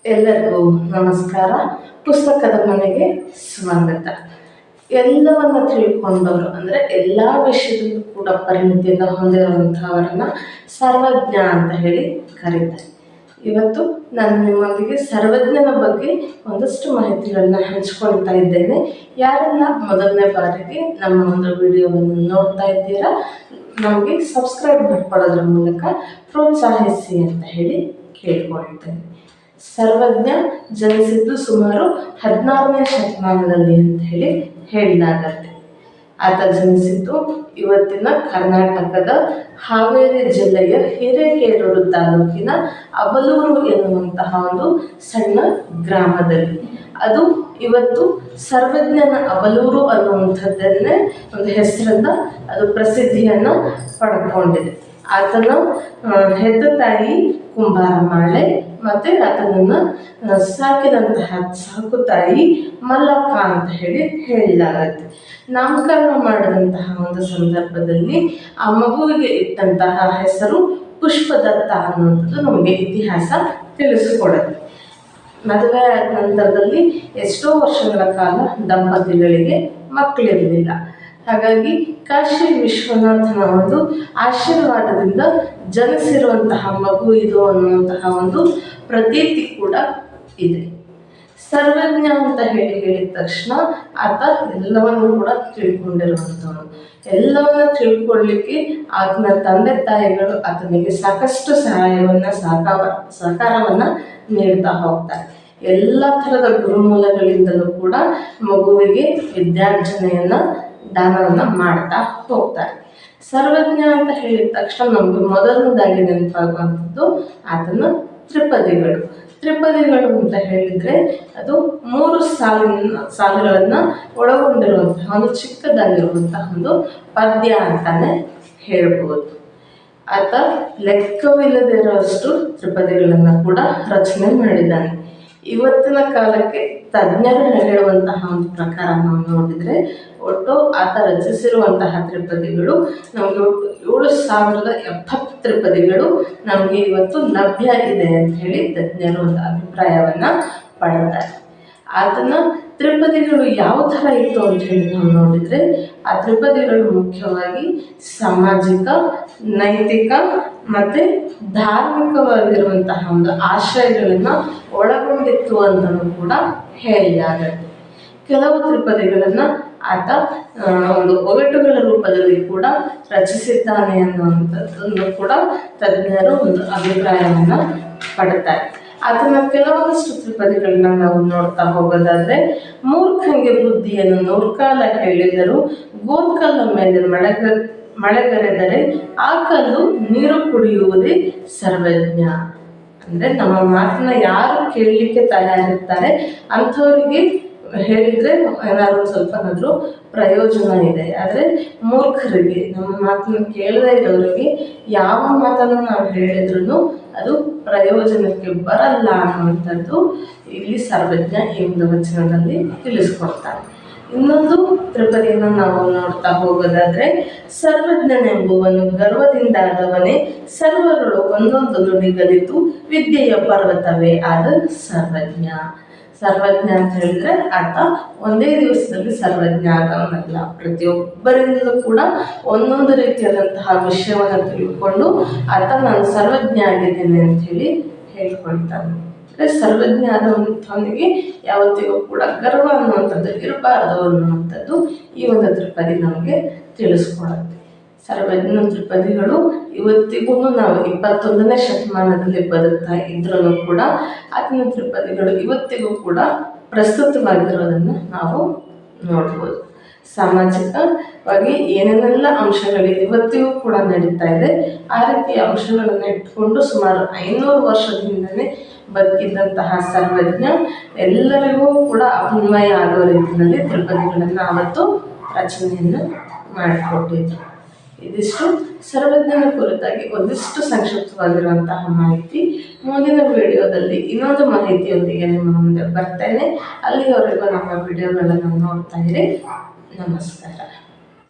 ಎಲ್ಲರಿಗೂ ನಮಸ್ಕಾರ. ಪುಸ್ತಕದ ಮನೆಗೆ ಸ್ವಾಗತ. ಎಲ್ಲವನ್ನ ತಿಳ್ಕೊಂಡವರು ಅಂದರೆ ಎಲ್ಲ ವಿಷಯದಲ್ಲೂ ಕೂಡ ಪರಿಣಿತಿಯನ್ನು ಹೊಂದಿರುವಂಥವರನ್ನ ಸರ್ವಜ್ಞ ಅಂತ ಹೇಳಿ ಕರೀತಾರೆ. ಇವತ್ತು ನಾನು ನಿಮ್ಮೊಂದಿಗೆ ಸರ್ವಜ್ಞನ ಬಗ್ಗೆ ಒಂದಷ್ಟು ಮಾಹಿತಿಗಳನ್ನ ಹಂಚ್ಕೊಳ್ತಾ ಇದ್ದೇನೆ. ಯಾರೆಲ್ಲ ಮೊದಲನೇ ಬಾರಿಗೆ ನಮ್ಮ ಒಂದು ವಿಡಿಯೋವನ್ನು ನೋಡ್ತಾ ಇದ್ದೀರಾ, ನಮಗೆ ಸಬ್ಸ್ಕ್ರೈಬ್ ಮಾಡ್ಕೊಳ್ಳೋದ್ರ ಮೂಲಕ ಪ್ರೋತ್ಸಾಹಿಸಿ ಅಂತ ಹೇಳಿ ಕೇಳ್ಕೊಳ್ತೇನೆ. ಸರ್ವಜ್ಞ ಜನಿಸಿದ್ದು ಸುಮಾರು 16ನೇ ಶತಮಾನದಲ್ಲಿ ಅಂತ ಹೇಳಿ ಹೇಳಲಾಗತ್ತೆ. ಆತ ಜನಿಸಿದ್ದು ಇವತ್ತಿನ ಕರ್ನಾಟಕದ ಹಾವೇರಿ ಜಿಲ್ಲೆಯ ಹಿರೇಕೆರೂರು ತಾಲೂಕಿನ ಅಬಲೂರು ಎನ್ನುವಂತಹ ಒಂದು ಸಣ್ಣ ಗ್ರಾಮದಲ್ಲಿ. ಅದು ಇವತ್ತು ಸರ್ವಜ್ಞನ ಅಬಲೂರು ಅನ್ನುವಂಥದ್ದನ್ನೇ ಒಂದು ಹೆಸರನ್ನ ಅದು ಪ್ರಸಿದ್ಧಿಯನ್ನು ಪಡ್ಕೊಂಡಿದೆ. ಆತನ ಹೆತ್ತ ತಾಯಿ ಕುಂಬಾರಮಾಳೆ ಮತ್ತು ಆತನನ್ನು ಸಾಕಿದಂತಹ ಸಾಕು ತಾಯಿ ಮಲ್ಲಕ್ಕ ಅಂತ ಹೇಳಿ ಹೇಳಲಾಗತ್ತೆ. ನಾಮಕರಣ ಮಾಡಿದಂತಹ ಒಂದು ಸಂದರ್ಭದಲ್ಲಿ ಆ ಮಗುವಿಗೆ ಇಟ್ಟಂತಹ ಹೆಸರು ಪುಷ್ಪದತ್ತ ಅನ್ನುವಂಥದ್ದು ನಮಗೆ ಇತಿಹಾಸ ತಿಳಿಸಿಕೊಡುತ್ತೆ. ಮದುವೆ ಆದ ನಂತರದಲ್ಲಿ ಎಷ್ಟೋ ವರ್ಷಗಳ ಕಾಲ ದಂಪತಿಗಳಿಗೆ ಮಕ್ಕಳಿರಲಿಲ್ಲ. ಹಾಗಾಗಿ ಕಾಶಿ ವಿಶ್ವನಾಥನ ಒಂದು ಆಶೀರ್ವಾದದಿಂದ ಜನಿಸಿರುವಂತಹ ಮಗು ಇದು ಅನ್ನುವಂತಹ ಒಂದು ಪ್ರತೀತಿ ಕೂಡ ಇದೆ. ಸರ್ವಜ್ಞ ಅಂತ ಹೇಳಿದ ತಕ್ಷಣ ಆತ ಎಲ್ಲವನ್ನು ಕೂಡ ತಿಳ್ಕೊಂಡಿರುವಂಥವನು. ಎಲ್ಲವನ್ನ ತಿಳ್ಕೊಳ್ಳಿಕ್ಕೆ ಆತನ ತಂದೆ ತಾಯಿಗಳು ಆತನಿಗೆ ಸಾಕಷ್ಟು ಸಹಕಾರವನ್ನು ನೀಡ್ತಾ ಹೋಗ್ತಾರೆ. ಎಲ್ಲ ಥರದ ಗುರುಮೂಲಗಳಿಂದಲೂ ಕೂಡ ಮಗುವಿಗೆ ವಿದ್ಯಾರ್ಜನೆಯನ್ನು ದಾನವನ್ನು ಮಾಡ್ತಾ ಹೋಗ್ತಾರೆ. ಸರ್ವಜ್ಞ ಅಂತ ಹೇಳಿದ ತಕ್ಷಣ ನಮಗೆ ಮೊದಲನೇದಾಗಿ ನೆನಪಾಗುವಂಥದ್ದು ಆತನ ತ್ರಿಪದಿಗಳು ಅಂತ ಹೇಳಿದರೆ ಅದು 3 ಸಾಲುಗಳನ್ನು ಒಳಗೊಂಡಿರುವಂತಹ ಒಂದು ಚಿಕ್ಕದಾಗಿರುವಂತಹ ಒಂದು ಪದ್ಯ ಅಂತಾನೆ ಹೇಳ್ಬೋದು. ಆತ ಲೆಕ್ಕವಿಲ್ಲದಿರುವಷ್ಟು ತ್ರಿಪದಿಗಳನ್ನು ಕೂಡ ರಚನೆ ಮಾಡಿದ್ದಾನೆ. ಇವತ್ತಿನ ಕಾಲಕ್ಕೆ ತಜ್ಞರು ಹೇಳುವಂತಹ ಒಂದು ಪ್ರಕಾರ ನಾವು ನೋಡಿದರೆ ಒಟ್ಟು ಆತ ರಚಿಸಿರುವಂತಹ ತ್ರಿಪದಿಗಳು ನಮಗೆ ಒಟ್ಟು 7070 ತ್ರಿಪದಿಗಳು ನಮಗೆ ಇವತ್ತು ಲಭ್ಯ ಇದೆ ಅಂತ ಹೇಳಿ ತಜ್ಞರು ಒಂದು ಅಭಿಪ್ರಾಯವನ್ನು ಪಡ್ತಾರೆ. ಆತನ ತ್ರಿಪದಿಗಳು ಯಾವ ಥರ ಇತ್ತು ಅಂತ ಹೇಳಿ ನಾವು ನೋಡಿದರೆ ಆ ತ್ರಿಪದಿಗಳು ಮುಖ್ಯವಾಗಿ ಸಾಮಾಜಿಕ, ನೈತಿಕ ಮತ್ತು ಧಾರ್ಮಿಕವಾಗಿರುವಂತಹ ಒಂದು ಆಶಯಗಳನ್ನು ಒಳಗೊಂಡಿತ್ತು ಅಂತಲೂ ಕೂಡ ಹೇಳಲಾಗುತ್ತೆ. ಕೆಲವು ತ್ರಿಪದಿಗಳನ್ನು ಆತ ಒಂದು ಒಗಟುಗಳ ರೂಪದಲ್ಲಿ ಕೂಡ ರಚಿಸಿದ್ದಾನೆ ಅನ್ನುವಂಥದ್ದನ್ನು ಕೂಡ ತಜ್ಞರು ಒಂದು ಅಭಿಪ್ರಾಯವನ್ನು ಪಡ್ತಾರೆ. ಆತನ ಕೆಲವೊಂದಷ್ಟು ತ್ರಿಪದಿಗಳನ್ನ ನಾವು ನೋಡ್ತಾ ಹೋಗೋದಾದ್ರೆ, ಮೂರ್ಖಂಗೆ ಬುದ್ಧಿಯನ್ನು 100 ಕಾಲ ಹೇಳಿದರು, ಗೋರ್ಕಲ್ಲ ಮೇಲೆ ಮಳೆಗರೆದರೆ ಆ ಕಲ್ಲು ನೀರು ಕುಡಿಯುವುದೇ ಸರ್ವಜ್ಞ. ಅಂದರೆ ನಮ್ಮ ಮಾತನ್ನ ಯಾರು ಕೇಳಲಿಕ್ಕೆ ತಯಾರಿರ್ತಾರೆ ಅಂಥವರಿಗೆ ಹೇಳಿದರೆ ಏನಾದರೂ ಸ್ವಲ್ಪನಾದರೂ ಪ್ರಯೋಜನ ಇದೆ. ಆದರೆ ಮೂರ್ಖರಿಗೆ, ನಮ್ಮ ಮಾತನ್ನು ಕೇಳದೇ ಇರೋರಿಗೆ ಯಾವ ಮಾತನ್ನು ನಾವು ಹೇಳಿದ್ರೂ ಅದು ಪ್ರಯೋಜನಕ್ಕೆ ಬರಲ್ಲ ಅನ್ನುವಂಥದ್ದು ಇಲ್ಲಿ ಸರ್ವಜ್ಞ ಈ ಒಂದು ವಚನದಲ್ಲಿ ತಿಳಿಸ್ಕೊಡ್ತಾರೆ. ಇನ್ನೊಂದು ತ್ರಿಪದಿಯನ್ನು ನಾವು ನೋಡ್ತಾ ಹೋಗೋದಾದ್ರೆ, ಸರ್ವಜ್ಞನೆಂಬುವನು ಗರ್ವದಿಂದಾದವನೇ ಸರ್ವರುಳು ಒಂದೊಂದು ನುಡಿಗಲಿತು ವಿದ್ಯೆಯ ಪರ್ವತವೇ ಆದ ಸರ್ವಜ್ಞ. ಸರ್ವಜ್ಞ ಅಂತ ಹೇಳಿದ್ರೆ ಆತ ಒಂದೇ ದಿವಸದಲ್ಲಿ ಸರ್ವಜ್ಞ ಆದವನಲ್ಲ. ಪ್ರತಿಯೊಬ್ಬರಿಂದಲೂ ಕೂಡ ಒಂದೊಂದು ರೀತಿಯಾದಂತಹ ವಿಷಯವನ್ನು ತಿಳ್ಕೊಂಡು ಆತ ನಾನು ಸರ್ವಜ್ಞ ಆಗಿದ್ದೇನೆ ಅಂತ ಹೇಳಿ ಹೇಳ್ಕೊಳ್ತಾನೆ. ಅಂದರೆ ಸರ್ವಜ್ಞ ಆದವನಿಗೆ ಯಾವತ್ತಿಗೂ ಕೂಡ ಗರ್ವ ಅನ್ನುವಂಥದ್ದು ಇರಬಾರ್ದು ಅನ್ನುವಂಥದ್ದು ಈ ಒಂದು ತ್ರಿಪದಿ ನಮಗೆ ತಿಳಿಸ್ಕೊಡುತ್ತೆ. ಸರ್ವಜ್ಞ ತ್ರಿಪದಿಗಳು ಇವತ್ತಿಗೂ ನಾವು 21ನೇ ಶತಮಾನದಲ್ಲಿ ಬದುಕ್ತಾ ಇದ್ರೂ ಕೂಡ ಆತನ ತ್ರಿಪದಿಗಳು ಇವತ್ತಿಗೂ ಕೂಡ ಪ್ರಸ್ತುತವಾಗಿರೋದನ್ನು ನಾವು ನೋಡ್ಬೋದು. ಸಾಮಾಜಿಕವಾಗಿ ಏನೇನೆಲ್ಲ ಅಂಶಗಳು ಇವತ್ತಿಗೂ ಕೂಡ ನಡೀತಾ ಇದೆ, ಆ ರೀತಿಯ ಅಂಶಗಳನ್ನು ಇಟ್ಕೊಂಡು ಸುಮಾರು 500 ವರ್ಷದಿಂದಲೇ ಬದುಕಿದ್ದಂತಹ ಸರ್ವಜ್ಞ ಎಲ್ಲರಿಗೂ ಕೂಡ ಅನ್ವಯ ಆಗೋ ರೀತಿಯಲ್ಲಿ ತ್ರಿಪದಿಗಳನ್ನು ಅವತ್ತು ರಚನೆಯನ್ನು ಮಾಡಿಕೊಟ್ಟಿದ್ರು. ಇದಿಷ್ಟು ಸರ್ವಜ್ಞನ ಕುರಿತಾಗಿ ಒಂದಿಷ್ಟು ಸಂಕ್ಷಿಪ್ತವಾಗಿರುವಂತಹ ಮಾಹಿತಿ. ಮುಂದಿನ ವಿಡಿಯೋದಲ್ಲಿ ಇನ್ನೊಂದು ಮಾಹಿತಿಯೊಂದಿಗೆ ನಿಮ್ಮ ಮುಂದೆ ಬರ್ತೇನೆ. ಅಲ್ಲಿಯವರೆಗೂ ನಮ್ಮ ವಿಡಿಯೋಗಳನ್ನು ನೋಡ್ತಾ ಇರಿ. ನಮಸ್ಕಾರ.